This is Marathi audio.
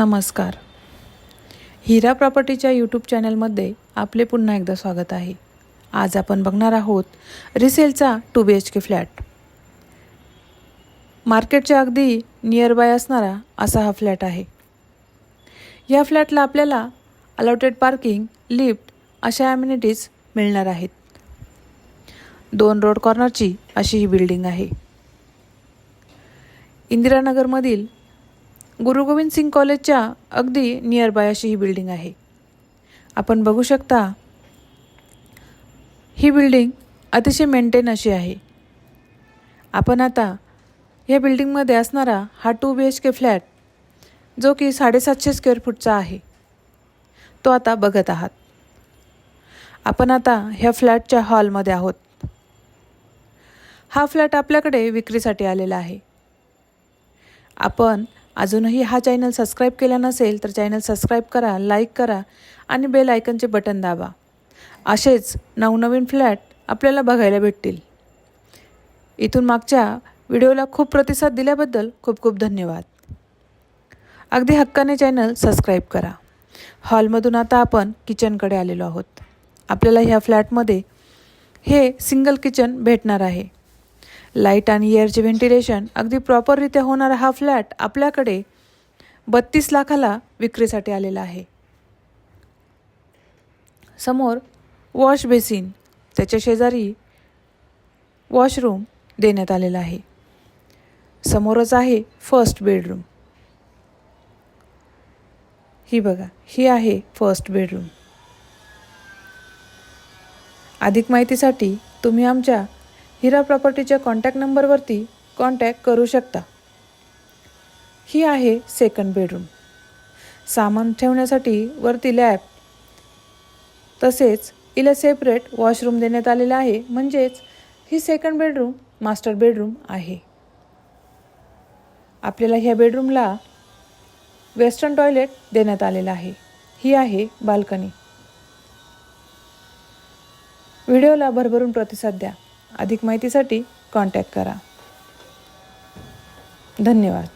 नमस्कार. हिरा प्रॉपर्टीच्या यूट्यूब चॅनलमध्ये आपले पुन्हा एकदा स्वागत आहे. आज आपण बघणार आहोत रिसेलचा 2 BHK फ्लॅट. मार्केटच्या अगदी नियर बाय असणारा असा हा फ्लॅट आहे. या फ्लॅटला आपल्याला अलॉटेड पार्किंग, लिफ्ट अशा ॲम्युनिटीज मिळणार आहेत. 2 रोड कॉर्नरची अशी ही बिल्डिंग आहे. इंदिरानगरमधील गुरु गोविंद सिंग कॉलेजच्या अगदी नियर बाय अशी ही बिल्डिंग आहे. आपण बघू शकता ही बिल्डिंग अतिशय मेंटेन अशी आहे. आपण आता या बिल्डिंगमध्ये असणारा हा 2 BHK फ्लॅट जो की 750 स्क्वेअर फूटचा आहे तो आता बघत आहात. आपण आता ह्या फ्लॅटच्या हॉलमध्ये आहोत. हा फ्लॅट आपल्याकडे विक्रीसाठी आलेला आहे. आपण अजूनही हा चॅनल सबस्क्राईब केला नसेल तर चॅनल सबस्क्राईब करा, लाईक करा आणि बेल आयकनचे बटन दाबा. असेच नवनवीन फ्लॅट आपल्याला बघायला भेटतील. इथून मागच्या व्हिडिओला खूप प्रतिसाद दिल्याबद्दल खूप खूप धन्यवाद. अगदी हक्काने चॅनल सबस्क्राईब करा. हॉलमधून आता आपण किचनकडे आलेलो आहोत. आपल्याला ह्या फ्लॅटमध्ये हे सिंगल किचन भेटणार आहे. लाईट आणि एअरचे व्हेंटिलेशन अगदी प्रॉपररित्या होणारा हा फ्लॅट आपल्याकडे 32 लाखाला विक्रीसाठी आलेला आहे. समोर वॉश बेसिन, त्याच्या शेजारी वॉशरूम देण्यात आलेला आहे. समोरच आहे फर्स्ट बेडरूम. ही बघा, ही आहे फर्स्ट बेडरूम. अधिक माहितीसाठी तुम्ही आमच्या हिरा प्रॉपर्टीच्या कॉन्टॅक्ट नंबरवरती कॉन्टॅक्ट करू शकता. ही आहे सेकंड बेडरूम. सामान ठेवण्यासाठी वरती लॅब तसेच इला सेपरेट वॉशरूम देण्यात आलेला आहे. म्हणजेच ही सेकंड बेडरूम मास्टर बेडरूम आहे. आपल्याला ह्या बेडरूमला वेस्टर्न टॉयलेट देण्यात आलेला आहे. ही आहे बाल्कनी. व्हिडिओला भरभरून प्रतिसाद द्या. अधिक माहितीसाठी कॉन्टॅक्ट करा. धन्यवाद.